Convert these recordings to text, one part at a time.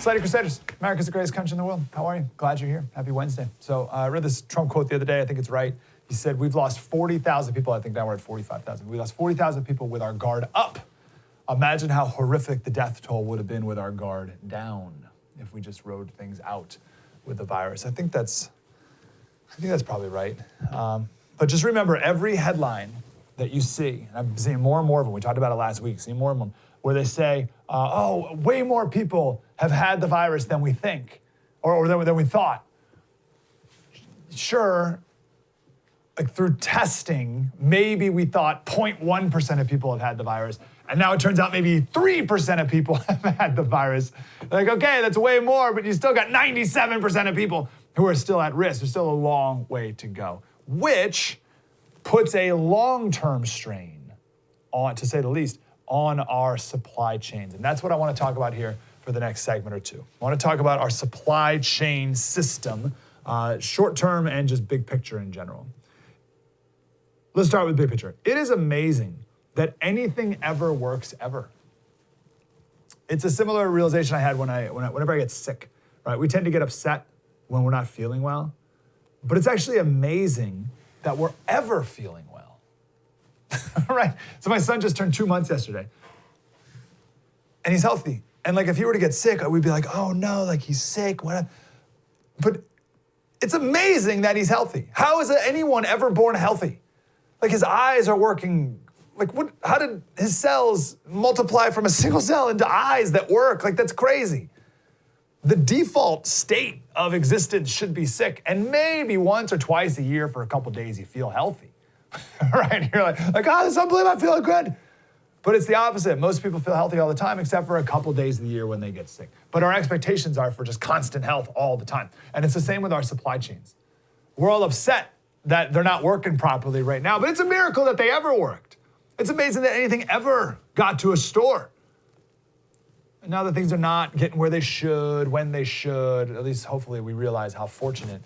Slater Crusaders, America's the greatest country in the world. How are you? Glad you're here. Happy Wednesday. So I read this Trump quote the other day. I think it's right. He said, we've lost 40,000 people. I think now we're at 45,000. We lost 40,000 people with our guard up. Imagine how horrific the death toll would have been with our guard down if we just rode things out with the virus. I think that's probably right. But just remember, every headline that you see, and I'm seeing more and more of them, we talked about it last week, seeing more of them, where they say, way more people have had the virus than we think, or than we thought. Sure, like through testing, maybe we thought 0.1% of people have had the virus, and now it turns out maybe 3% of people have had the virus. Like, okay, that's way more, but you still got 97% of people who are still at risk. There's still a long way to go, which puts a long-term strain on, to say the least, on our supply chains. And that's what I want to talk about here for the next segment or two. I want to talk about our supply chain system, short-term and just big picture in general. Let's start with big picture. It is amazing that anything ever works ever. It's a similar realization I had whenever I get sick, right? We tend to get upset when we're not feeling well, but it's actually amazing that we're ever feeling well. Right? So my son just turned 2 months yesterday, and he's healthy. And like, if he were to get sick, we'd be like, oh no, like he's sick, whatever. But it's amazing that he's healthy. How is anyone ever born healthy? Like, his eyes are working. Like, how did his cells multiply from a single cell into eyes that work? Like, that's crazy. The default state of existence should be sick, and maybe once or twice a year for a couple days you feel healthy. Right? You're like, oh, this is unbelievable, I'm feeling good. But it's the opposite. Most people feel healthy all the time, except for a couple days of the year when they get sick. But our expectations are for just constant health all the time. And it's the same with our supply chains. We're all upset that they're not working properly right now, but it's a miracle that they ever worked. It's amazing that anything ever got to a store. And now that things are not getting where they should, when they should, at least hopefully we realize how fortunate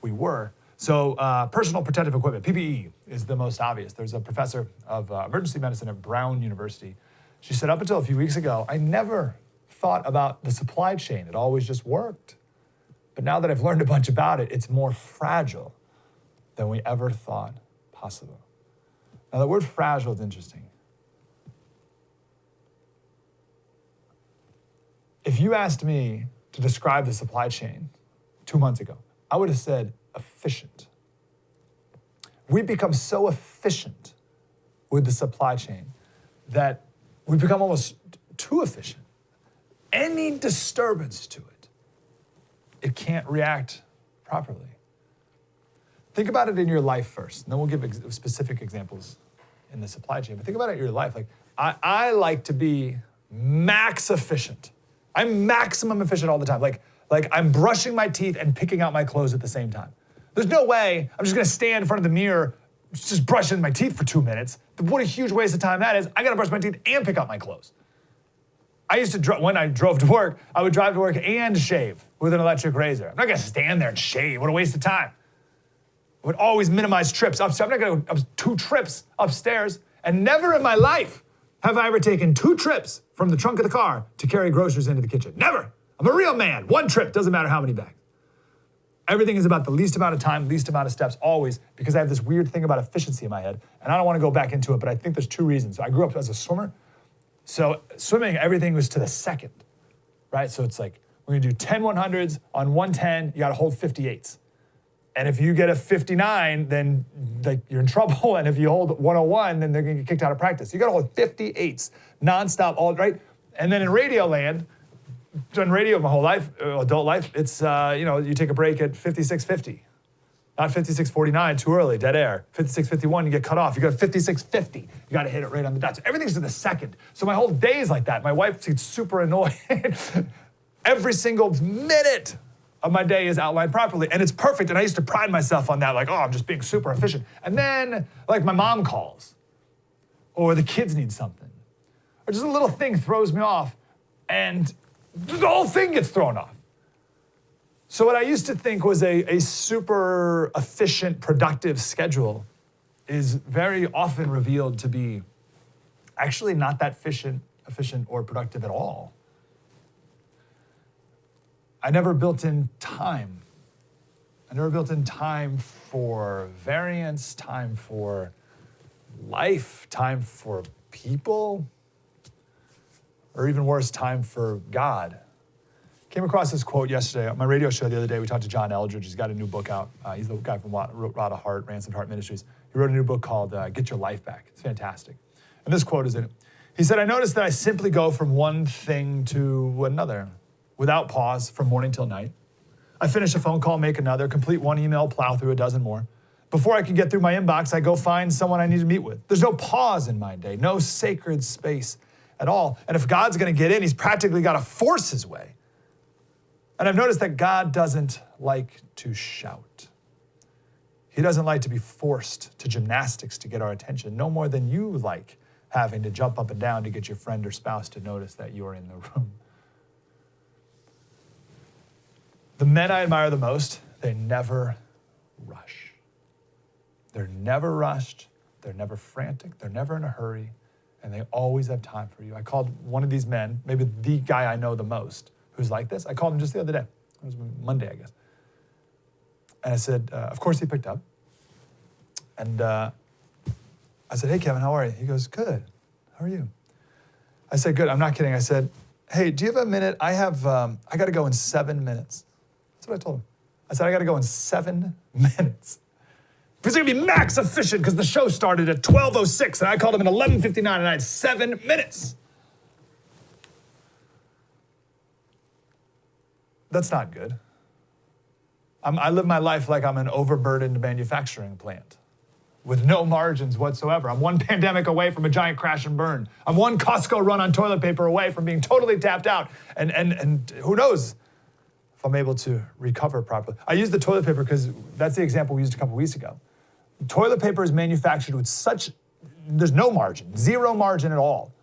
we were. So personal protective equipment, PPE, is the most obvious. There's a professor of emergency medicine at Brown University. She said, up until a few weeks ago, I never thought about the supply chain. It always just worked. But now that I've learned a bunch about it, it's more fragile than we ever thought possible. Now, the word fragile is interesting. If you asked me to describe the supply chain 2 months ago, I would have said efficient. We've become so efficient with the supply chain that we've become almost too efficient. Any disturbance to it, it can't react properly. Think about it in your life first, and then we'll give specific examples in the supply chain. But think about it in your life. Like, I like to be max efficient. I'm maximum efficient all the time. Like I'm brushing my teeth and picking out my clothes at the same time. There's no way I'm just gonna stand in front of the mirror just brushing my teeth for 2 minutes. What a huge waste of time that is. I gotta brush my teeth and pick out my clothes. I used to, when I drove to work, I would drive to work and shave with an electric razor. I'm not gonna stand there and shave. What a waste of time. I would always minimize trips upstairs. I'm not gonna go 2 trips upstairs, and never in my life have I ever taken 2 trips from the trunk of the car to carry groceries into the kitchen. Never. I'm a real man. 1 trip, doesn't matter how many bags. Everything is about the least amount of time, least amount of steps, always, because I have this weird thing about efficiency in my head, and I don't want to go back into it, but I think there's 2 reasons. I grew up as a swimmer, so swimming, everything was to the second, right? So it's like, we're gonna do 10 100s on 110, you gotta hold 58s. And if you get a 59, then like you're in trouble, and if you hold 101, then they're gonna get kicked out of practice. You gotta hold 58s, nonstop, all right? And then in radio land, done radio my whole life, adult life, it's, you take a break at 56:50. Not 56:49, too early, dead air. 56:51, you get cut off. You got 56:50, you gotta hit it right on the dot. So everything's to the second. So my whole day is like that. My wife gets super annoyed. Every single minute of my day is outlined properly, and it's perfect. And I used to pride myself on that, like, I'm just being super efficient. And then, like, my mom calls, or the kids need something, or just a little thing throws me off, and the whole thing gets thrown off. So what I used to think was a super efficient, productive schedule is very often revealed to be actually not that efficient or productive at all. I never built in time. I never built in time for variance, time for life, time for people, or even worse, time for God. Came across this quote yesterday on my radio show the other day. We talked to John Eldridge. He's got a new book out. He's the guy from wrote Rod of Heart, Ransomed Heart Ministries. He wrote a new book called Get Your Life Back. It's fantastic. And this quote is in it. He said, I noticed that I simply go from one thing to another without pause from morning till night. I finish a phone call, make another, complete one email, plow through a dozen more. Before I can get through my inbox, I go find someone I need to meet with. There's no pause in my day, no sacred space at all. And if God's going to get in, he's practically got to force his way. And I've noticed that God doesn't like to shout. He doesn't like to be forced to gymnastics to get our attention, no more than you like having to jump up and down to get your friend or spouse to notice that you're in the room. The men I admire the most, they never rush. They're never rushed, they're never frantic, they're never in a hurry, and they always have time for you. I called one of these men, maybe the guy I know the most, who's like this. I called him just the other day. It was Monday, I guess. And I said, of course he picked up. And I said, hey, Kevin, how are you? He goes, good. How are you? I said, good. I'm not kidding. I said, hey, do you have a minute? I got to go in 7 minutes. That's what I told him. I said, I got to go in 7 minutes. He's going to be max efficient because the show started at 12:06 and I called him at 11:59 and I had 7 minutes. That's not good. I live my life like I'm an overburdened manufacturing plant with no margins whatsoever. I'm one pandemic away from a giant crash and burn. I'm one Costco run on toilet paper away from being totally tapped out. And who knows if I'm able to recover properly. I use the toilet paper because that's the example we used a couple weeks ago. Toilet paper is manufactured with there's no margin, zero margin at all,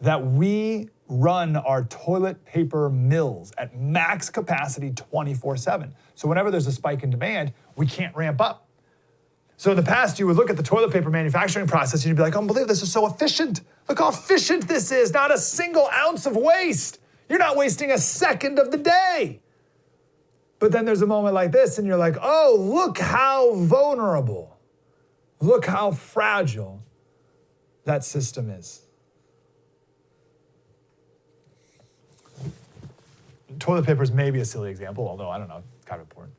that we run our toilet paper mills at max capacity 24/7. So whenever there's a spike in demand, we can't ramp up. So in the past, you would look at the toilet paper manufacturing process and you'd be like, unbelievable, this is so efficient. Look how efficient this is, not a single ounce of waste. You're not wasting a second of the day. But then there's a moment like this and you're like, oh, look how vulnerable, look how fragile that system is. Toilet paper is maybe a silly example, although I don't know, it's kind of important.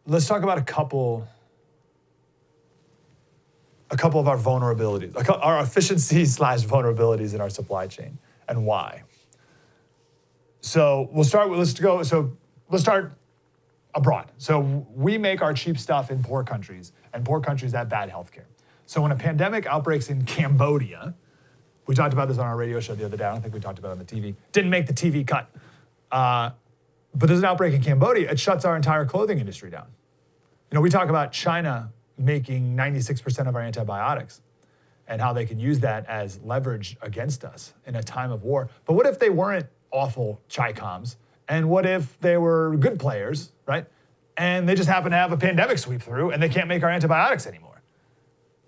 Let's talk about a couple of our vulnerabilities, our efficiencies / vulnerabilities in our supply chain, and why. So let's start abroad. So we make our cheap stuff in poor countries, and poor countries have bad healthcare. So when a pandemic outbreaks in Cambodia, we talked about this on our radio show the other day. I don't think we talked about it on the TV. Didn't make the TV cut. But there's an outbreak in Cambodia. It shuts our entire clothing industry down. You know, we talk about China making 96% of our antibiotics and how they can use that as leverage against us in a time of war. But what if they weren't awful Chi-Coms? And what if they were good players, right? And they just happen to have a pandemic sweep through and they can't make our antibiotics anymore,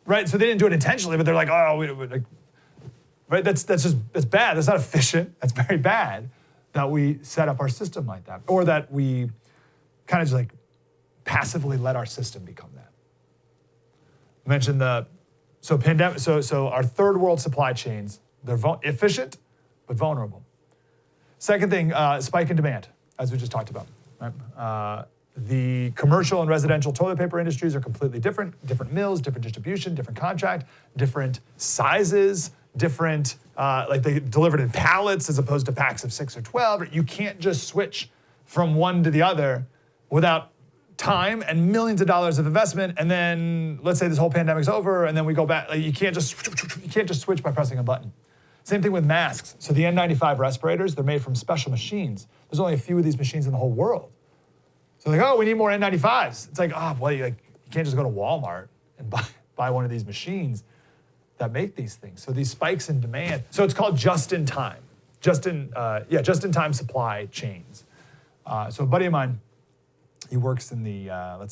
right? So they didn't do it intentionally, but they're like, right? That's bad. That's not efficient. That's very bad that we set up our system like that, or that we kind of just like passively let our system become that. I mentioned so our third world supply chains, they're efficient, but vulnerable. Second thing, spike in demand, as we just talked about, right? The commercial and residential toilet paper industries are completely different mills, different distribution, different contract, different sizes, different, like they delivered in pallets as opposed to packs of 6 or 12. You can't just switch from one to the other without time and millions of dollars of investment. And then let's say this whole pandemic's over and then we go back. Like, you can't just switch by pressing a button. Same thing with masks. So the N95 respirators, they're made from special machines. There's only a few of these machines in the whole world. So they're like, oh, we need more N95s. It's like, you can't just go to Walmart and buy one of these machines that make these things. So these spikes in demand. So it's called just-in-time supply chains. So a buddy of mine, he works in the, like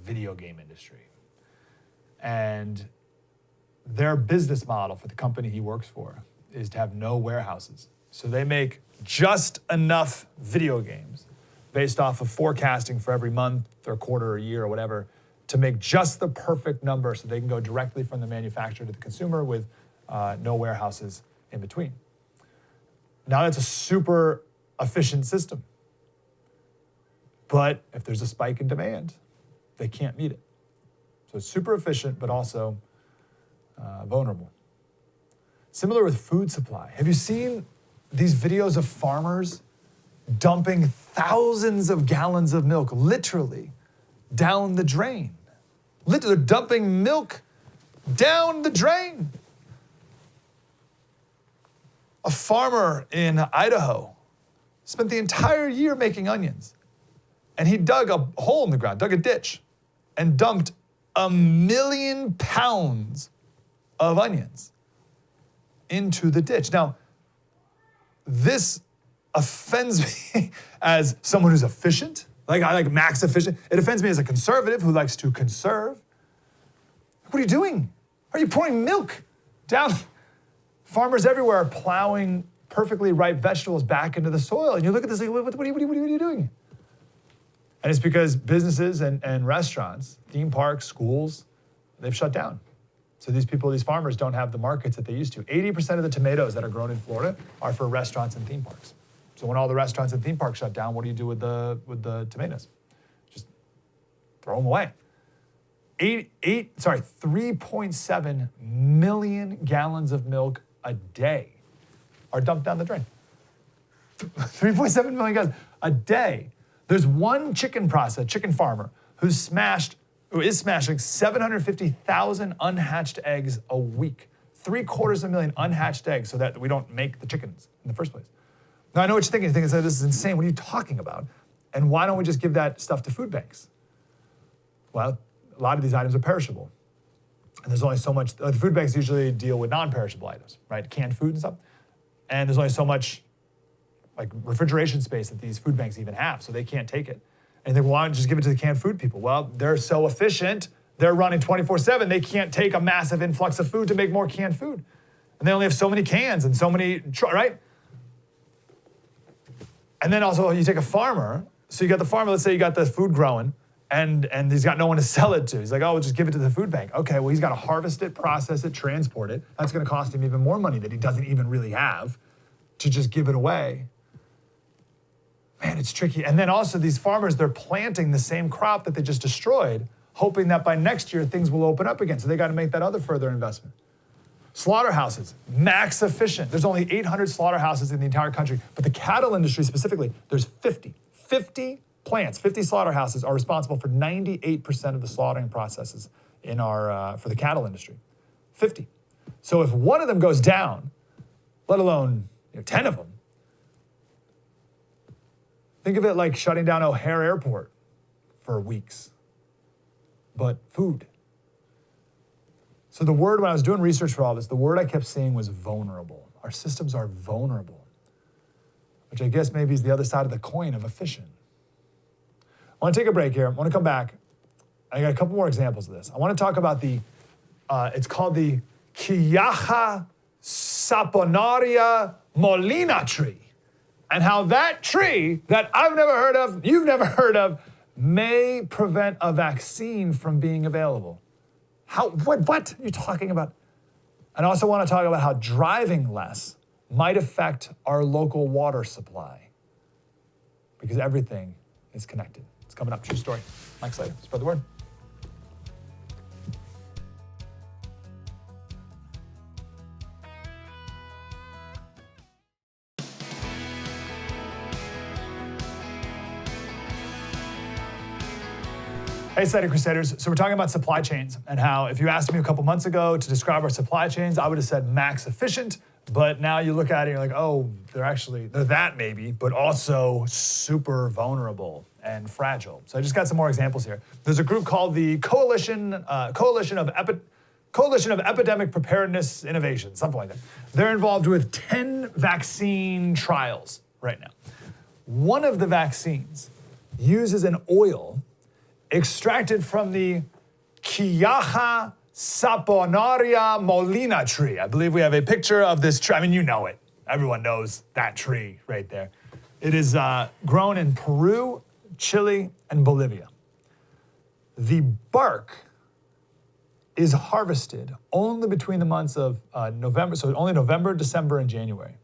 video game industry. And their business model for the company he works for is to have no warehouses So they make just enough video games based off of forecasting for every month or quarter or year or whatever to make just the perfect number so they can go directly from the manufacturer to the consumer with no warehouses in between. Now that's a super efficient system. But if there's a spike in demand, they can't meet it. So it's super efficient, but also vulnerable. Similar with food supply. Have you seen these videos of farmers dumping thousands of gallons of milk, literally, down the drain? Literally dumping milk down the drain. A farmer in Idaho spent the entire year making onions. And he dug a hole in the ground, dug a ditch, and dumped 1 million pounds of onions into the ditch. Now, this offends me as someone who's efficient, like max efficient. It offends me as a conservative who likes to conserve. What are you doing? Are you pouring milk down? Farmers everywhere are plowing perfectly ripe vegetables back into the soil. And you look at this like, what are you doing? And it's because businesses and restaurants, theme parks, schools, they've shut down. So these people, these farmers don't have the markets that they used to. 80% of the tomatoes that are grown in Florida are for restaurants and theme parks. So when all the restaurants and theme parks shut down, what do you do with the tomatoes? Just throw them away. 3.7 million gallons of milk a day are dumped down the drain. 3.7 million gallons a day. There's one chicken farmer who is smashing 750,000 unhatched eggs a week. 750,000 unhatched eggs so that we don't make the chickens in the first place. Now, I know what you're thinking. You're thinking, this is insane. What are you talking about? And why don't we just give that stuff to food banks? Well, a lot of these items are perishable. And there's only so much. The food banks usually deal with non-perishable items, right? Canned food and stuff. And there's only so much refrigeration space that these food banks even have, so they can't take it. And they want to just give it to the canned food people. Well, they're so efficient, they're running 24/7, they can't take a massive influx of food to make more canned food. And they only have so many cans and so many, right? And then also you take a farmer, so you got the farmer, let's say you got the food growing, and he's got no one to sell it to. He's like, oh, we'll just give it to the food bank. Okay, well, he's got to harvest it, process it, transport it. That's going to cost him even more money that he doesn't even really have to just give it away. Man, it's tricky. And then also these farmers, they're planting the same crop that they just destroyed, hoping that by next year things will open up again. So they got to make that other further investment. Slaughterhouses, max efficient. There's only 800 slaughterhouses in the entire country, but the cattle industry specifically, there's 50 plants, 50 slaughterhouses are responsible for 98% of the slaughtering processes in our, for the cattle industry. 50. So if one of them goes down, let alone 10 of them, think of it like shutting down O'Hare Airport for weeks. But food. So the word, when I was doing research for all this, the word I kept seeing was vulnerable. Our systems are vulnerable, which I guess maybe is the other side of the coin of efficient. I want to take a break here. I want to come back. I got a couple more examples of this. I want to talk about it's called the Quillaja saponaria molina tree, and how that tree that I've never heard of, you've never heard of, may prevent a vaccine from being available. What are you talking about? And I also want to talk about how driving less might affect our local water supply, because everything is connected. It's coming up. True story. Mike Slater, spread the word. Hey, Slater Crusaders. So we're talking about supply chains and how if you asked me a couple months ago to describe our supply chains, I would have said max efficient. But now you look at it and you're like, oh, they're that maybe, but also super vulnerable and fragile. So I just got some more examples here. There's a group called the Coalition of Epidemic Preparedness Innovation, something like that. They're involved with 10 vaccine trials right now. One of the vaccines uses an oil extracted from the Quillaja saponaria molina tree. I believe we have a picture of this tree. I mean, you know it. Everyone knows that tree right there. It is grown in Peru, Chile, and Bolivia. The bark is harvested only between the months of November, so only November, December, and January.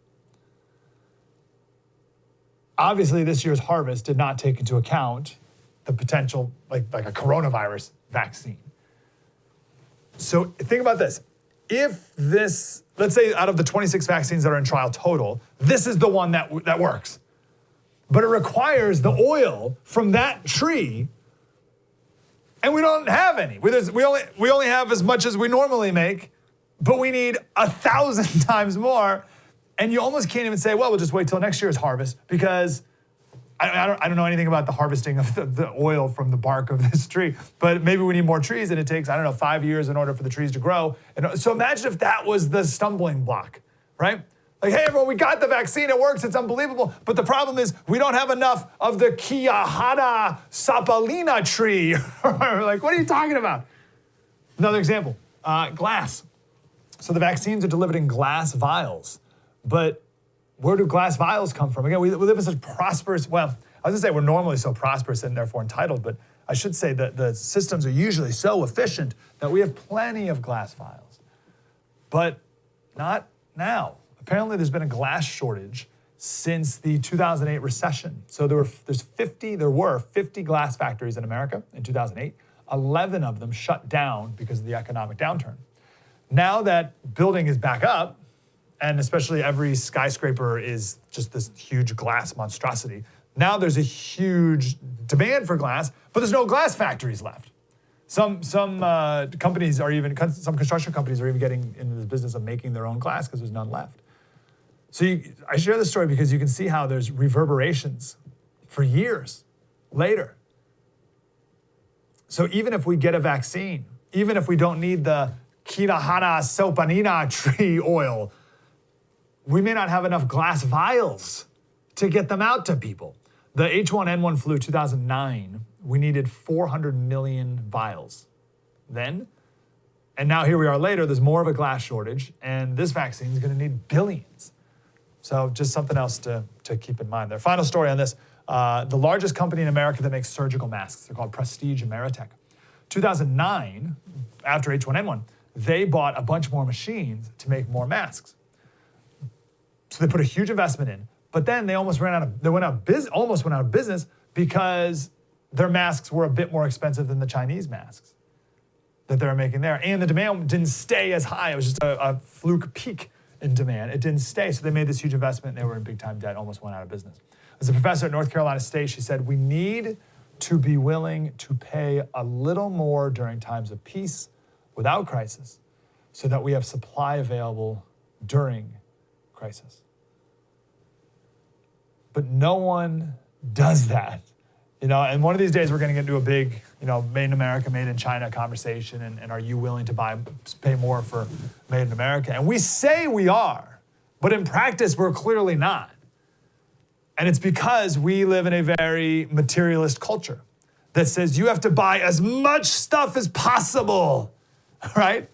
Obviously, this year's harvest did not take into account the potential, like a coronavirus vaccine. So think about this. If this, let's say out of the 26 vaccines that are in trial total, this is the one that works. But it requires the oil from that tree, and we don't have any. We only have as much as we normally make, but we need 1,000 times more. And you almost can't even say, well, we'll just wait till next year's harvest, because I don't know anything about the harvesting of the oil from the bark of this tree, but maybe we need more trees, and it takes, 5 years in order for the trees to grow. And so imagine if that was the stumbling block, right? Like, hey, everyone, we got the vaccine, it works, it's unbelievable. But the problem is we don't have enough of the Kiahara sapalina tree. Like, what are you talking about? Another example, glass. So the vaccines are delivered in glass vials, but where do glass vials come from? Again, we live in such prosperous, well, I was gonna say we're normally so prosperous and therefore entitled, but I should say that the systems are usually so efficient that we have plenty of glass vials, but not now. Apparently there's been a glass shortage since the 2008 recession. So there were 50 glass factories in America in 2008. 11 of them shut down because of the economic downturn. Now that building is back up, and especially every skyscraper is just this huge glass monstrosity, now there's a huge demand for glass, but there's no glass factories left. Some companies are even, some construction companies are even getting into the business of making their own glass because there's none left. So I share this story because you can see how there's reverberations for years later. So even if we get a vaccine, even if we don't need the Kirahara sopanina tree oil, we may not have enough glass vials to get them out to people. The H1N1 flu 2009, we needed 400 million vials then. And now here we are later, there's more of a glass shortage, and this vaccine is gonna need billions. So just something else to keep in mind there. Final story on this. The largest company in America that makes surgical masks, they're called Prestige Ameritech. 2009, after H1N1, they bought a bunch more machines to make more masks. So they put a huge investment in, but then they almost went out of business because their masks were a bit more expensive than the Chinese masks that they were making there. And the demand didn't stay as high. It was just a fluke peak in demand. It didn't stay. So they made this huge investment and they were in big time debt, almost went out of business. As a professor at North Carolina State, she said, we need to be willing to pay a little more during times of peace without crisis so that we have supply available during crisis. But no one does that. And one of these days we're going to get into a big, made in America, made in China conversation, and are you willing to pay more for made in America? And we say we are, but in practice we're clearly not. And it's because we live in a very materialist culture that says you have to buy as much stuff as possible, right?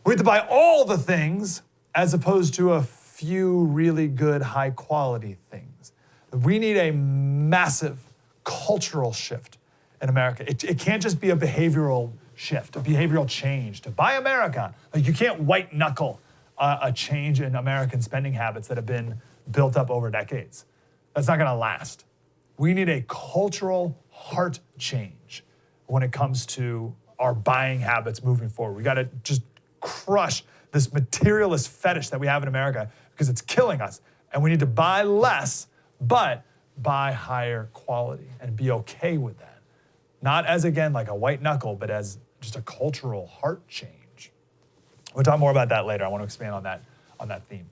We have to buy all the things as opposed to a few really good, high quality things. We need a massive cultural shift in America. It can't just be a behavioral shift, a behavioral change to buy America. Like, you can't white knuckle a change in American spending habits that have been built up over decades. That's not gonna last. We need a cultural heart change when it comes to our buying habits moving forward. We gotta just crush this materialist fetish that we have in America because it's killing us. And we need to buy less, but buy higher quality and be okay with that. Not as, again, like a white knuckle, but as just a cultural heart change. We'll talk more about that later. I want to expand on that theme.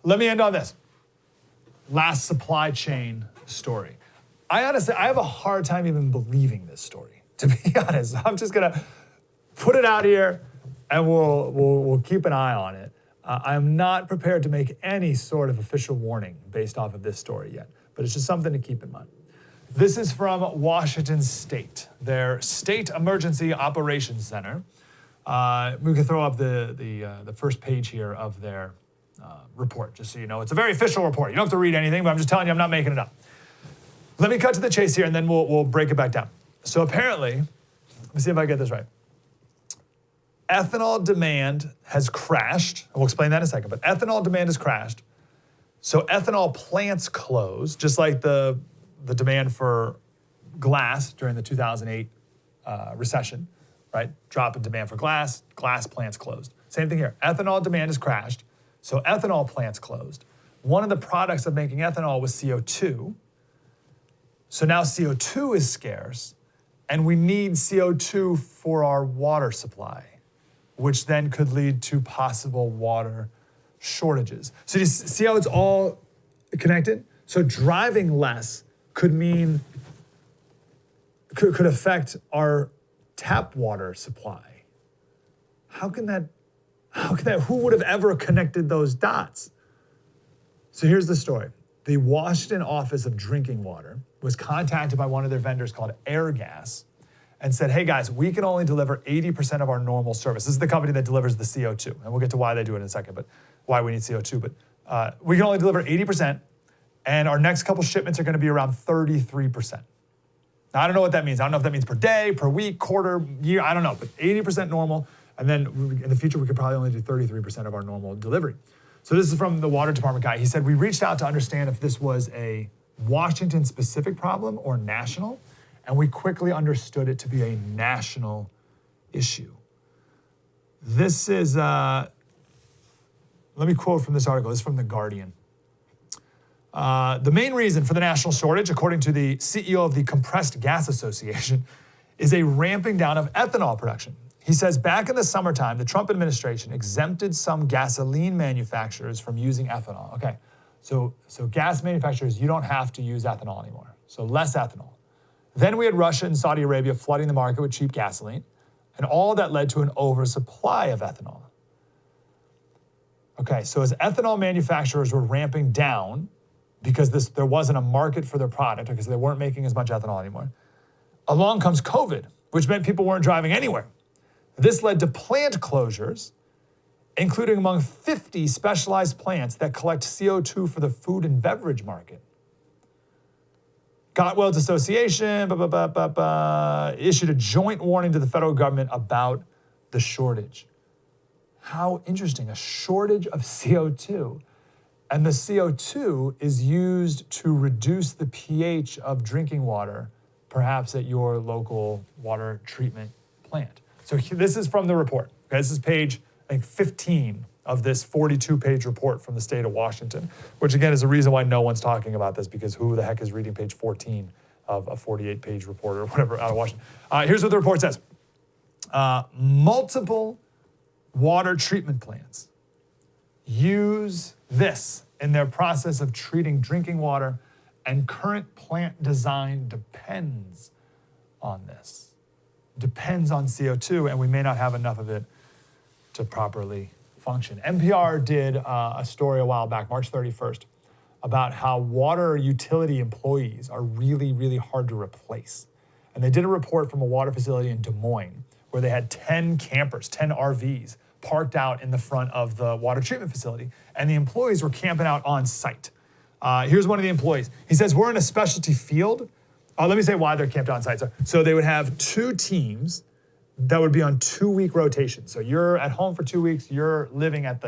Let me end on this. Last supply chain story. I have a hard time even believing this story, to be honest. I'm just gonna put it out here and we'll keep an eye on it. I'm not prepared to make any sort of official warning based off of this story yet, but it's just something to keep in mind. This is from Washington State, their State Emergency Operations Center. We can throw up the first page here of their report, just so you know. It's a very official report. You don't have to read anything, but I'm just telling you I'm not making it up. Let me cut to the chase here, and then we'll break it back down. So apparently, let me see if I get this right. Ethanol demand has crashed. We'll explain that in a second, but ethanol demand has crashed. So ethanol plants closed, just like the demand for glass during the 2008 recession, right? Drop in demand for glass plants closed. Same thing here. Ethanol demand has crashed, so ethanol plants closed. One of the products of making ethanol was CO2. So now CO2 is scarce, and we need CO2 for our water supply, which then could lead to possible water shortages. So you see how it's all connected? So driving less could mean, could affect our tap water supply. How can that, who would have ever connected those dots? So here's the story. The Washington Office of Drinking Water was contacted by one of their vendors called Airgas and said, hey guys, we can only deliver 80% of our normal service. This is the company that delivers the CO2. And we'll get to why they do it in a second, but why we need CO2. But we can only deliver 80%, and our next couple shipments are gonna be around 33%. Now, I don't know what that means. I don't know if that means per day, per week, quarter, year, I don't know, but 80% normal. And then in the future, we could probably only do 33% of our normal delivery. So this is from the water department guy. He said, we reached out to understand if this was a Washington-specific problem or national, and we quickly understood it to be a national issue. This is, let me quote from this article. This is from The Guardian. The main reason for the national shortage, according to the CEO of the Compressed Gas Association, is a ramping down of ethanol production. He says back in the summertime, the Trump administration exempted some gasoline manufacturers from using ethanol. Okay, so gas manufacturers, you don't have to use ethanol anymore. So less ethanol. Then we had Russia and Saudi Arabia flooding the market with cheap gasoline, and all that led to an oversupply of ethanol. Okay, so as ethanol manufacturers were ramping down, because there wasn't a market for their product, because they weren't making as much ethanol anymore, along comes COVID, which meant people weren't driving anywhere. This led to plant closures, including among 50 specialized plants that collect CO2 for the food and beverage market. Gottwald's Association issued a joint warning to the federal government about the shortage. How interesting, a shortage of CO2. And the CO2 is used to reduce the pH of drinking water, perhaps at your local water treatment plant. So this is from the report. Okay, this is page, I think, 15 of this 42-page report from the state of Washington, which again is a reason why no one's talking about this, because who the heck is reading page 14 of a 48-page report or whatever out of Washington? Here's what the report says. Multiple water treatment plants use this in their process of treating drinking water, and current plant design depends on this. Depends on CO2, and we may not have enough of it to properly function. NPR did a story a while back, March 31st, about how water utility employees are really, really hard to replace. And they did a report from a water facility in Des Moines where they had 10 campers, 10 RVs, parked out in the front of the water treatment facility, and the employees were camping out on site. Here's one of the employees. He says, we're in a specialty field. Let me say why they're camped on site. So they would have two teams that would be on 2-week rotation. So you're at home for 2 weeks, you're living on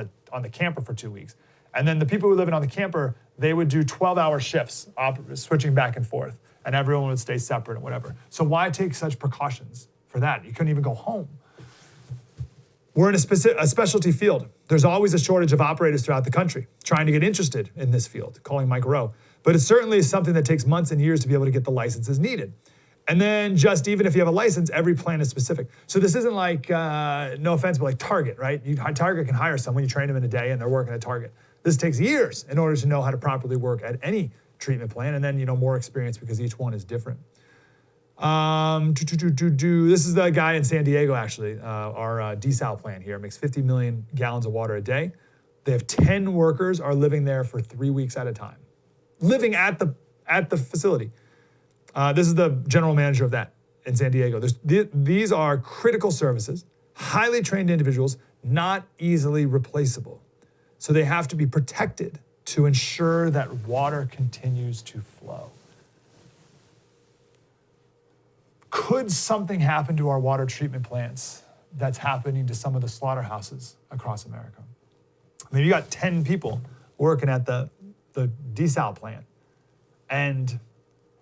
the camper for 2 weeks. And then the people who live on the camper, they would do 12-hour shifts, switching back and forth, and everyone would stay separate and whatever. So why take such precautions for that? You couldn't even go home. We're in a specialty field. There's always a shortage of operators throughout the country trying to get interested in this field, calling Mike Rowe. But it certainly is something that takes months and years to be able to get the licenses needed. And then just even if you have a license, every plant is specific. So this isn't like, no offense, but like Target, right? Target can hire someone, you train them in a day and they're working at Target. This takes years in order to know how to properly work at any treatment plant, and then more experience because each one is different. This is the guy in San Diego, actually. Our desal plant here makes 50 million gallons of water a day. They have 10 workers are living there for 3 weeks at a time. Living at the facility. This is the general manager of that in San Diego. These are critical services, highly trained individuals, not easily replaceable. So they have to be protected to ensure that water continues to flow. Could something happen to our water treatment plants that's happening to some of the slaughterhouses across America? I mean, you got 10 people working at the desal plant, and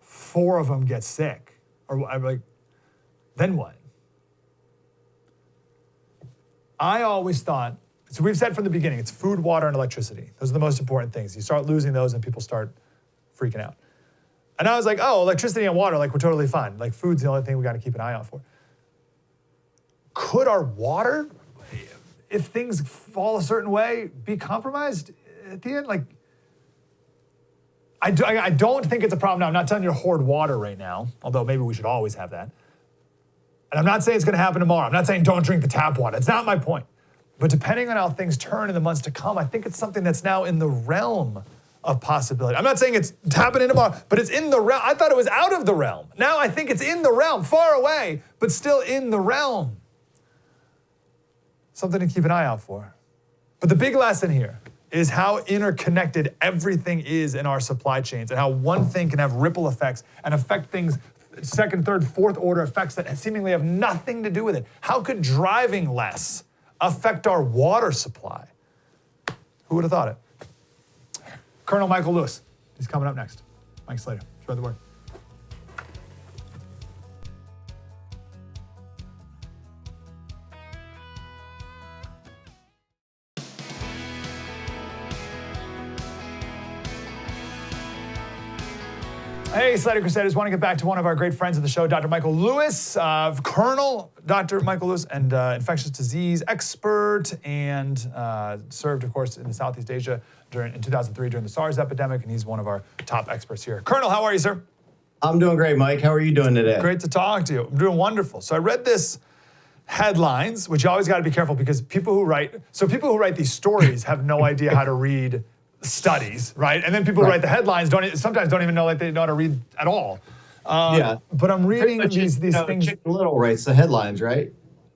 4 of them get sick. Or I'm like, then what? I always thought, so we've said from the beginning, it's food, water, and electricity. Those are the most important things. You start losing those and people start freaking out. And I was like, oh, electricity and water, like we're totally fine. Like food's the only thing we got to keep an eye out for. Could our water, if things fall a certain way, be compromised at the end? Like, I don't think it's a problem now. I'm not telling you to hoard water right now, although maybe we should always have that. And I'm not saying it's going to happen tomorrow. I'm not saying don't drink the tap water. It's not my point. But depending on how things turn in the months to come, I think it's something that's now in the realm of possibility. I'm not saying it's happening tomorrow, but it's in the realm. I thought it was out of the realm. Now I think it's in the realm, far away, but still in the realm. Something to keep an eye out for. But the big lesson here is how interconnected everything is in our supply chains and how one thing can have ripple effects and affect things, second, third, fourth order effects that seemingly have nothing to do with it. How could driving less affect our water supply? Who would have thought it? Colonel Michael Lewis, he's coming up next. Mike Slater, spread the word. Hey, Slater Crusaders, want to get back to one of our great friends of the show, Dr. Michael Lewis, Colonel Dr. Michael Lewis, and infectious disease expert, and served, of course, in Southeast Asia in 2003 during the SARS epidemic, and he's one of our top experts here. Colonel, how are you, sir? I'm doing great, Mike. How are you doing today? Great to talk to you. I'm doing wonderful. So I read this headlines, which you always got to be careful because people who write these stories have no idea how to read studies, right? And then people who write the headlines sometimes don't even know they know how to read at all. But I'm reading these things. Chicken Little writes the headlines, right?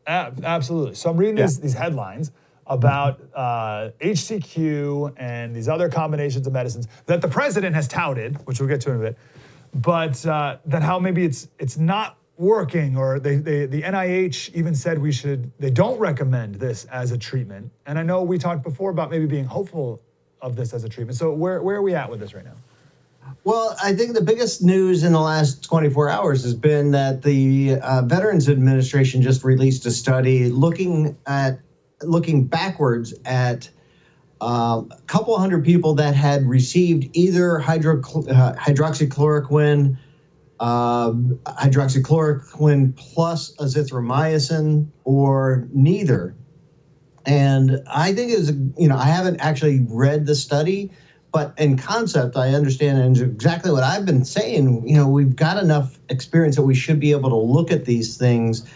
Absolutely. So I'm reading these headlines about HCQ and these other combinations of medicines that the president has touted, which we'll get to in a bit, but that how maybe it's not working, or the NIH even said they don't recommend this as a treatment. And I know we talked before about maybe being hopeful of this as a treatment. So where are we at with this right now? Well, I think the biggest news in the last 24 hours has been that the Veterans Administration just released a study looking backwards at a couple hundred people that had received either hydroxychloroquine, hydroxychloroquine plus azithromycin, or neither. And I think I haven't actually read the study, but in concept, I understand, and exactly what I've been saying. We've got enough experience that we should be able to look at these things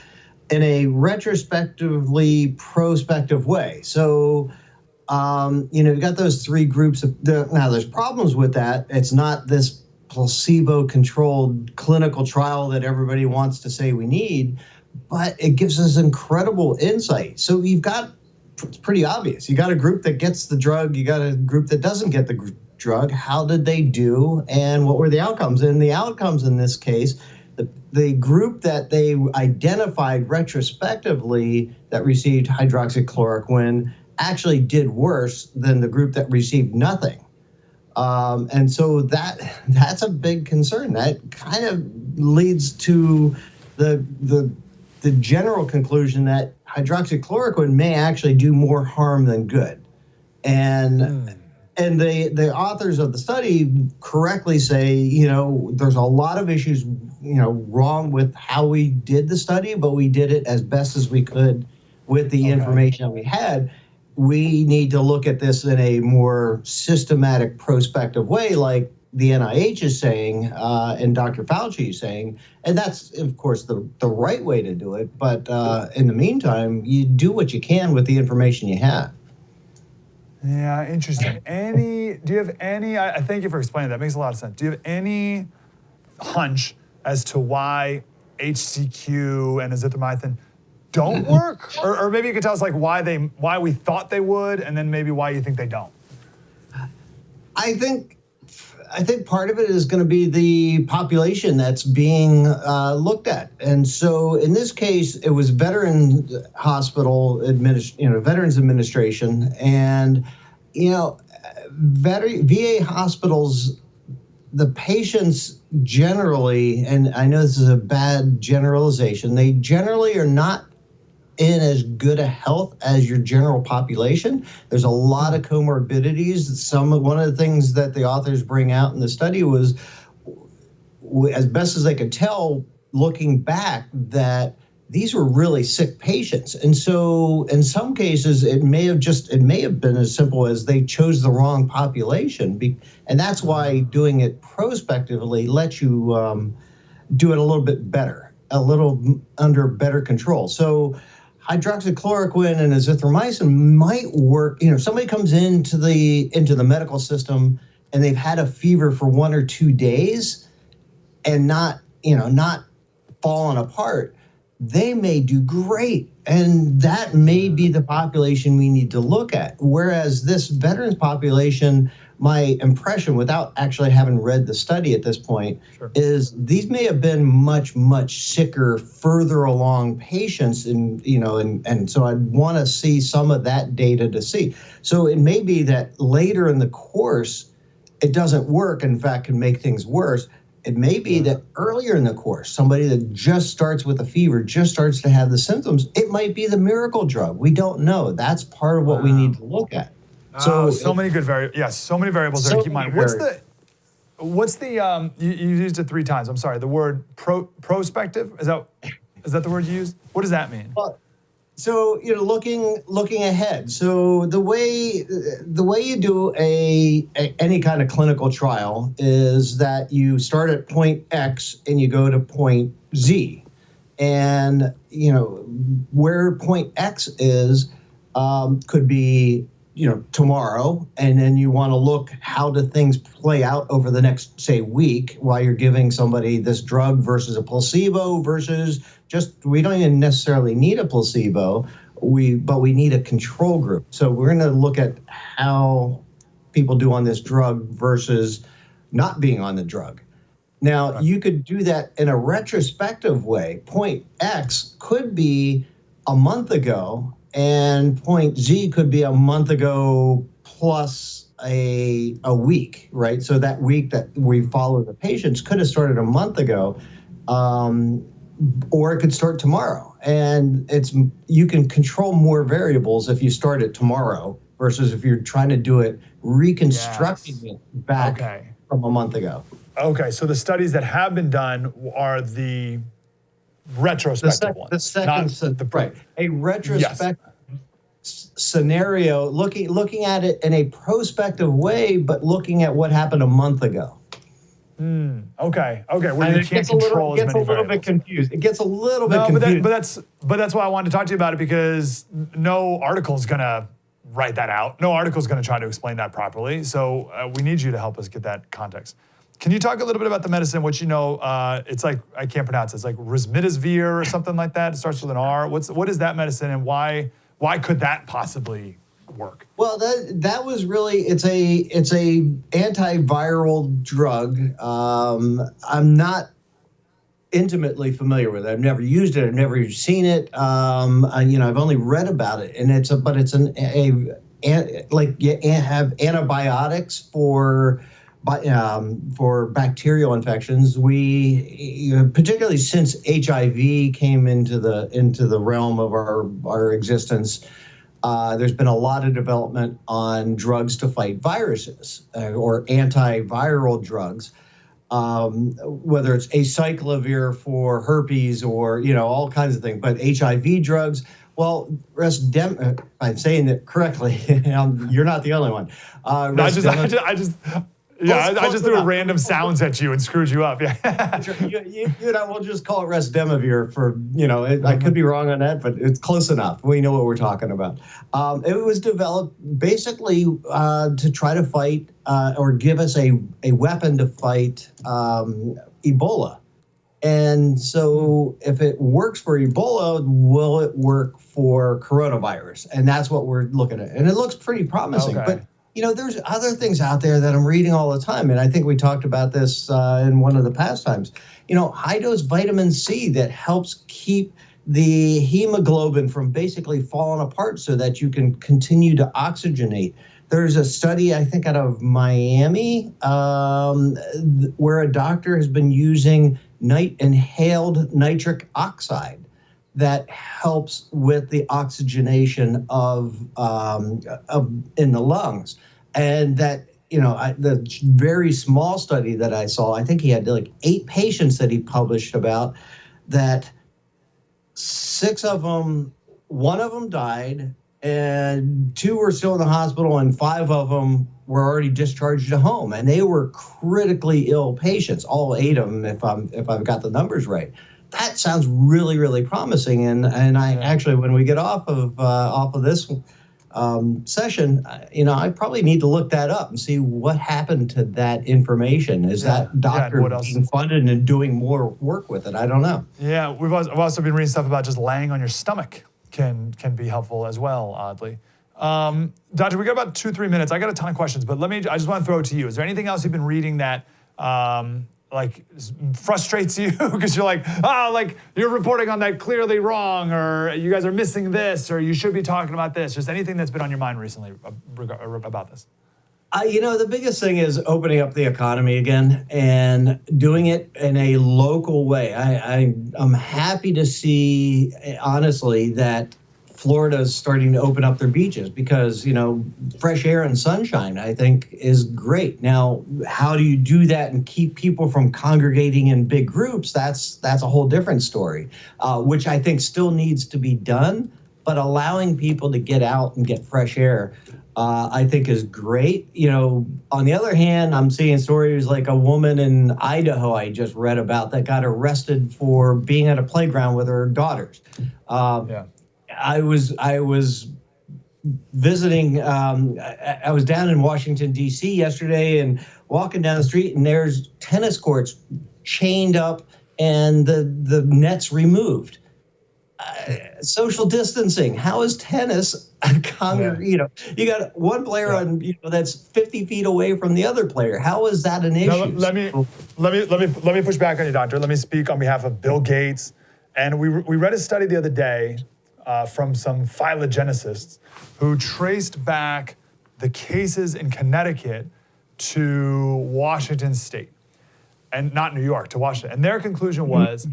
in a retrospectively prospective way. So, you've got those 3 groups. Now, there's problems with that. It's not this placebo-controlled clinical trial that everybody wants to say we need, but it gives us incredible insight. So it's pretty obvious. You got a group that gets the drug, you got a group that doesn't get the drug. How did they do, and what were the outcomes? And the outcomes in this case, the group that they identified retrospectively that received hydroxychloroquine actually did worse than the group that received nothing. And so that's a big concern. That kind of leads to the general conclusion that hydroxychloroquine may actually do more harm than good. And the authors of the study correctly say, there's a lot of issues, wrong with how we did the study, but we did it as best as we could with the information that we had. We need to look at this in a more systematic, prospective way, like the NIH is saying, and Dr. Fauci is saying, and that's, of course, the right way to do it. But in the meantime, you do what you can with the information you have. Yeah, interesting. Do you have any, I thank you for explaining that. It makes a lot of sense. Do you have any hunch as to why HCQ and azithromycin don't work? Or maybe you could tell us like why we thought they would, and then maybe why you think they don't. I think part of it is going to be the population that's being looked at, and so in this case, it was Veterans Administration, and VA hospitals, the patients generally, and I know this is a bad generalization, they generally are not in as good a health as your general population. There's a lot of comorbidities. One of the things that the authors bring out in the study was, as best as they could tell, looking back, that these were really sick patients. And so in some cases, it may have been as simple as they chose the wrong population. And that's why doing it prospectively lets you do it a little bit better, a little under better control. So hydroxychloroquine and azithromycin might work. Somebody comes into the medical system and they've had a fever for 1 or 2 days and not falling apart. They may do great, and that may be the population we need to look at. Whereas this veterans population, my impression, without actually having read the study at this point, is these may have been much, much sicker, further along patients, and so I'd want to see some of that data to see. So it may be that later in the course, it doesn't work, in fact, can make things worse. It may be that earlier in the course, somebody that just starts with a fever, just starts to have the symptoms, it might be the miracle drug. We don't know. That's part of what we need to look at. So many variables there to keep in mind. What's the you used it 3 times. I'm sorry. The word prospective, is that the word you used? What does that mean? Well, so looking ahead. So the way you do any kind of clinical trial is that you start at point X and you go to point Z, and where point X is could be tomorrow, and then you want to look how do things play out over the next, say, week while you're giving somebody this drug versus a placebo versus we don't even necessarily need a placebo, but we need a control group. So we're going to look at how people do on this drug versus not being on the drug. Now, you could do that in a retrospective way. Point X could be a month ago, and point Z could be a month ago plus a week, right? So that week that we follow the patients could have started a month ago, or it could start tomorrow. And you can control more variables if you start it tomorrow versus if you're trying to do it reconstructing it back from a month ago. Okay, so the studies that have been done are the retrospective ones. A retrospective scenario, looking at it in a prospective way, but looking at what happened a month ago. Okay. Where you can't control as many variables. It gets a little bit confused. It gets a little bit confused. But that's why I wanted to talk to you about it, because no article is going to write that out. No article is going to try to explain that properly. So we need you to help us get that context. Can you talk a little bit about the medicine? What it's like, I can't pronounce it. It's like remdesivir or something like that. It starts with an R. What is that medicine, and why could that possibly work? Well, that was really, it's a antiviral drug. I'm not intimately familiar with it. I've never used it. I've never seen it. I've only read about it, and have antibiotics for bacterial infections. We, particularly since HIV came into the realm of our existence, there's been a lot of development on drugs to fight viruses or antiviral drugs, whether it's acyclovir for herpes or all kinds of things. But HIV drugs, well, I'm saying it correctly. You're not the only one. I just threw random sounds at you and screwed you up. Yeah. We'll just call it Resdemivir for, I could be wrong on that, but it's close enough. We know what we're talking about. It was developed basically to try to fight or give us a weapon to fight Ebola. And so if it works for Ebola, will it work for coronavirus? And that's what we're looking at. And it looks pretty promising. Okay. But, there's other things out there that I'm reading all the time. And I think we talked about this in one of the past times. High dose vitamin C that helps keep the hemoglobin from basically falling apart so that you can continue to oxygenate. There's a study, I think, out of Miami, where a doctor has been using inhaled nitric oxide that helps with the oxygenation of in the lungs. And that, the very small study that I saw, I think he had like 8 patients that he published about that. 6 of them, 1 of them died, and 2 were still in the hospital, and 5 of them were already discharged to home. And they were critically ill patients, all 8 of them, if I've got the numbers right. That sounds really, really promising. And I actually, when we get off of this session, I probably need to look that up and see what happened to that information. Is that doctor being funded and doing more work with it? I don't know. Yeah, I've also been reading stuff about just laying on your stomach can be helpful as well, oddly. Doctor, we got about 2-3 minutes. I got a ton of questions, but I just want to throw it to you. Is there anything else you've been reading that frustrates you because you're like you're reporting on that clearly wrong, or you guys are missing this, or you should be talking about this? Just anything that's been on your mind recently about this? The biggest thing is opening up the economy again and doing it in a local way. I'm happy to see, honestly, that Florida is starting to open up their beaches because, fresh air and sunshine, I think, is great. Now, how do you do that and keep people from congregating in big groups? That's a whole different story, which I think still needs to be done. But allowing people to get out and get fresh air, I think, is great. On the other hand, I'm seeing stories like a woman in Idaho I just read about that got arrested for being at a playground with her daughters. I was visiting, I was down in Washington, D.C. yesterday and walking down the street, and there's tennis courts chained up and the nets removed. Social distancing. How is tennis you got one player on that's 50 feet away from the other player. How is that an issue? No, let me push back on you, doctor. Let me speak on behalf of Bill Gates. And we read a study the other day from some phylogeneticists who traced back the cases in Connecticut to Washington State, and not New York, to Washington. And their conclusion was,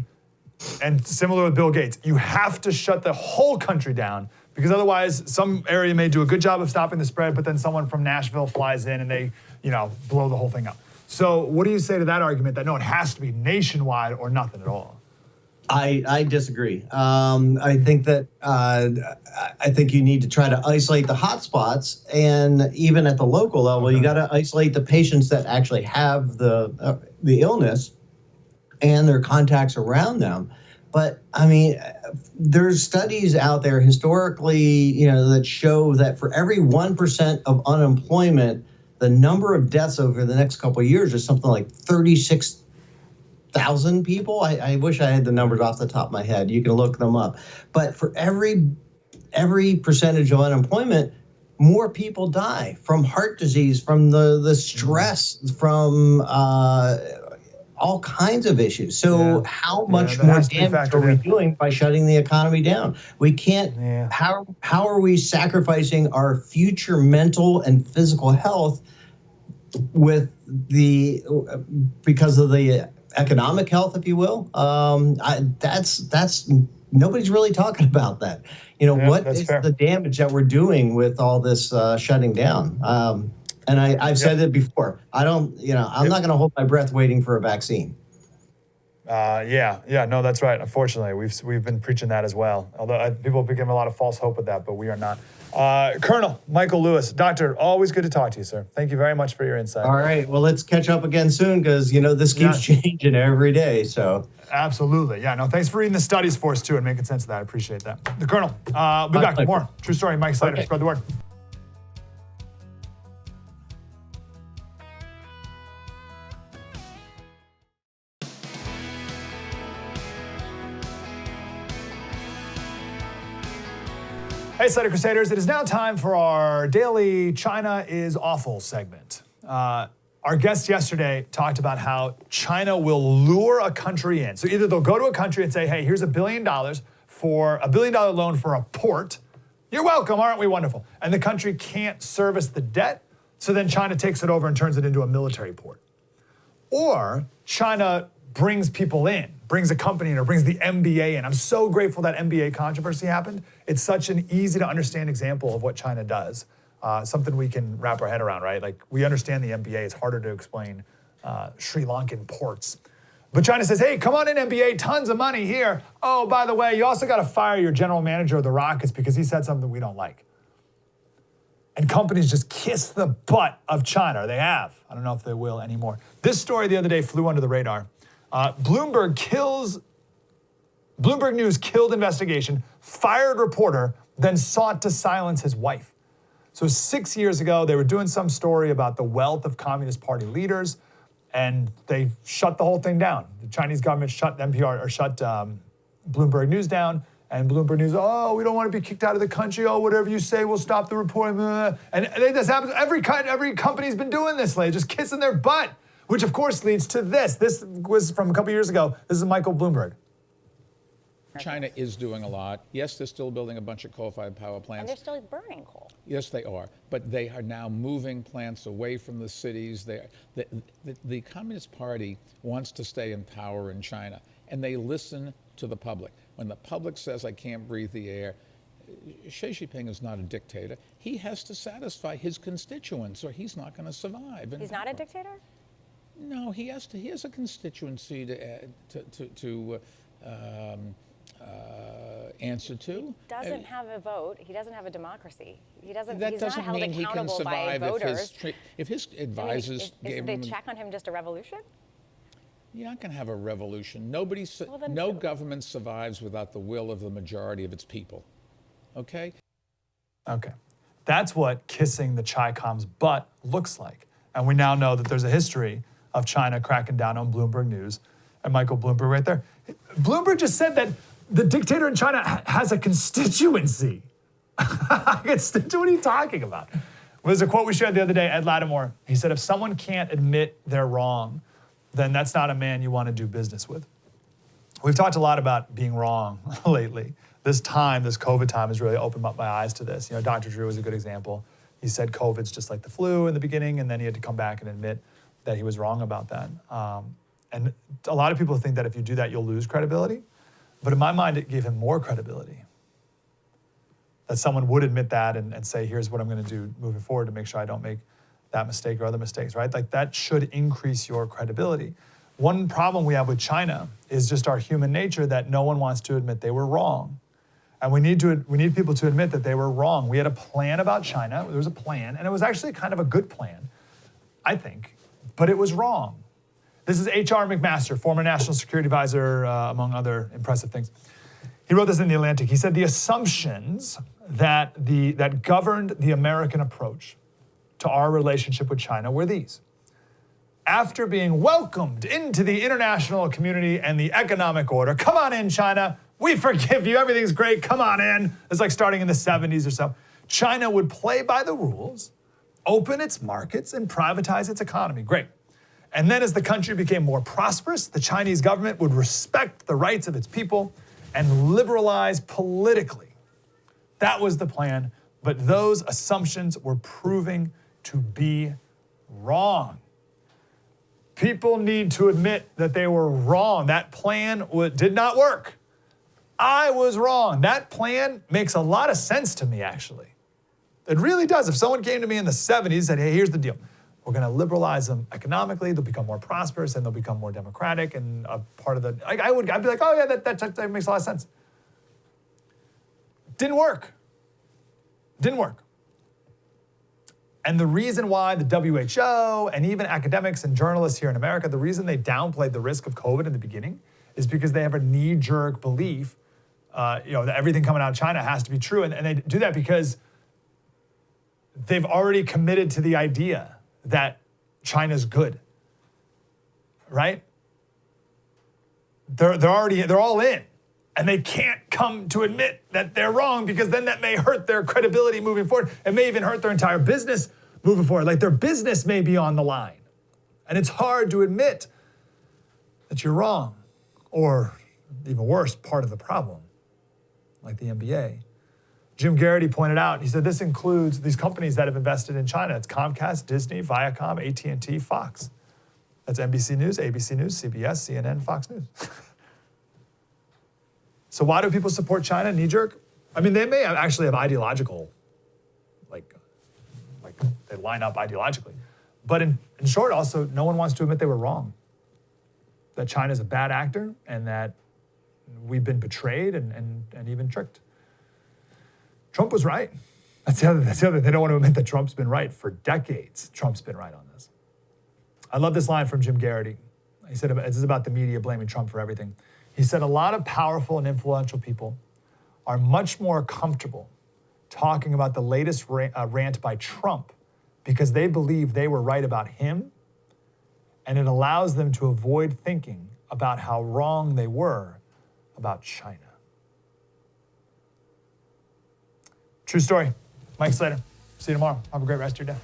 and similar with Bill Gates, you have to shut the whole country down because otherwise some area may do a good job of stopping the spread, but then someone from Nashville flies in and they, blow the whole thing up. So what do you say to that argument that no, it has to be nationwide or nothing at all? I disagree. I think that I think you need to try to isolate the hot spots, and even at the local level, you got to isolate the patients that actually have the illness and their contacts around them. But I mean, there's studies out there historically, that show that for every 1% of unemployment, the number of deaths over the next couple of years is something like 36,000 people. I wish I had the numbers off the top of my head. You can look them up. But for every percentage of unemployment, more people die from heart disease, from the stress, from all kinds of issues. So how much more damage are we doing by shutting the economy down? We can't. How are we sacrificing our future mental and physical health because of the economic health, if you will? That's nobody's really talking about that. What is the damage that we're doing with all this shutting down? And I've said it before. I'm not going to hold my breath waiting for a vaccine. No, that's right. Unfortunately, we've been preaching that as well. Although people have given a lot of false hope with that, but we are not. Colonel Michael Lewis, Doctor, always good to talk to you, sir. Thank you very much for your insight. All right. Well, let's catch up again soon because, this keeps changing every day. So absolutely. Yeah, no, thanks for reading the studies for us, too, and making sense of that. I appreciate that. The Colonel, we'll be back with more. True story, Mike Slater. Spread the word. Hey, Slater Crusaders, it is now time for our daily China is Awful segment. Our guest yesterday talked about how China will lure a country in. So either they'll go to a country and say, hey, here's $1 billion for $1 billion loan for a port. You're welcome, aren't we wonderful? And the country can't service the debt, so then China takes it over and turns it into a military port. Or China brings people in, brings a company in, or brings the NBA in. I'm so grateful that NBA controversy happened. It's such an easy to understand example of what China does. Something we can wrap our head around, right? Like, we understand the NBA. It's harder to explain Sri Lankan ports. But China says, hey, come on in, NBA, tons of money here. Oh, by the way, you also got to fire your general manager of the Rockets because he said something we don't like. And companies just kiss the butt of China. They have. I don't know if they will anymore. This story the other day flew under the radar. Bloomberg News killed investigation, fired reporter, then sought to silence his wife. So 6 years ago, they were doing some story about the wealth of Communist Party leaders, and they shut the whole thing down. The Chinese government shut NPR or shut Bloomberg News down, and Bloomberg News, oh, we don't want to be kicked out of the country. Oh, whatever you say, we'll stop the reporting. And this happens. Every company's been doing this lately, just kissing their butt, which of course leads to this. This was from a couple years ago. This is Michael Bloomberg. China is doing a lot. Yes, they're still building a bunch of coal-fired power plants. And they're still burning coal. Yes, they are. But they are now moving plants away from the cities. The Communist Party wants to stay in power in China, and they listen to the public. When the public says, I can't breathe the air, Xi Jinping is not a dictator. He has to satisfy his constituents, or he's not going to survive. He's not a dictator? No, he has to. He has a constituency to answer to. He doesn't have a vote. He doesn't have a democracy. He doesn't. That he's doesn't not held mean he can accountable by survive voters. if his advisors gave Is him. the check on him just a revolution? You're not going to have a revolution. No government survives without the will of the majority of its people. Okay? Okay. That's what kissing the Chi-Com's butt looks like. And we now know that there's a history of China cracking down on Bloomberg News. And Michael Bloomberg right there. Bloomberg just said that the dictator in China has a constituency. What are you talking about? There's a quote we shared the other day, Ed Lattimore. He said, if someone can't admit they're wrong, then that's not a man you want to do business with. We've talked a lot about being wrong lately. This COVID time has really opened up my eyes to this. You know, Dr. Drew was a good example. He said COVID's just like the flu in the beginning, and then he had to come back and admit that he was wrong about that. And a lot of people think that if you do that, you'll lose credibility. But in my mind, it gave him more credibility. That someone would admit that and say, here's what I'm going to do moving forward to make sure I don't make that mistake or other mistakes, right? Like, that should increase your credibility. One problem we have with China is just our human nature that no one wants to admit they were wrong. And we need people to admit that they were wrong. We had a plan about China. There was a plan, and it was actually kind of a good plan, I think, but it was wrong. This is H.R. McMaster, former National Security Advisor, among other impressive things. He wrote this in The Atlantic. He said, the assumptions that governed the American approach to our relationship with China were these. After being welcomed into the international community and the economic order, come on in, China, we forgive you, everything's great, come on in. It's like starting in the 70s or so. China would play by the rules, open its markets, and privatize its economy. Great. And then as the country became more prosperous, the Chinese government would respect the rights of its people and liberalize politically. That was the plan, but those assumptions were proving to be wrong. People need to admit that they were wrong. That plan did not work. I was wrong. That plan makes a lot of sense to me, actually. It really does. If someone came to me in the 70s and said, hey, here's the deal. We're going to liberalize them economically. They'll become more prosperous and they'll become more democratic and a part of the, I'd be like, oh yeah, that makes a lot of sense. Didn't work. Didn't work. And the reason why the WHO and even academics and journalists here in America, the reason they downplayed the risk of COVID in the beginning is because they have a knee-jerk belief, that everything coming out of China has to be true. And they do that because they've already committed to the idea that China's good, right? They're all in. And they can't come to admit that they're wrong because then that may hurt their credibility moving forward. It may even hurt their entire business moving forward. Like their business may be on the line. And it's hard to admit that you're wrong, or even worse, part of the problem, like the NBA. Jim Garrity pointed out, he said this includes these companies that have invested in China. It's Comcast, Disney, Viacom, AT&T, Fox. That's NBC News, ABC News, CBS, CNN, Fox News. So why do people support China, knee-jerk? I mean, they may actually have ideological, like they line up ideologically. But in short, also, no one wants to admit they were wrong. That China's a bad actor and that we've been betrayed and even tricked. Trump was right. That's the other. They don't want to admit that Trump's been right. For decades, Trump's been right on this. I love this line from Jim Garrity. He said, this is about the media blaming Trump for everything. He said, a lot of powerful and influential people are much more comfortable talking about the latest rant by Trump because they believe they were right about him, and it allows them to avoid thinking about how wrong they were about China. True story. Mike Slater. See you tomorrow. Have a great rest of your day.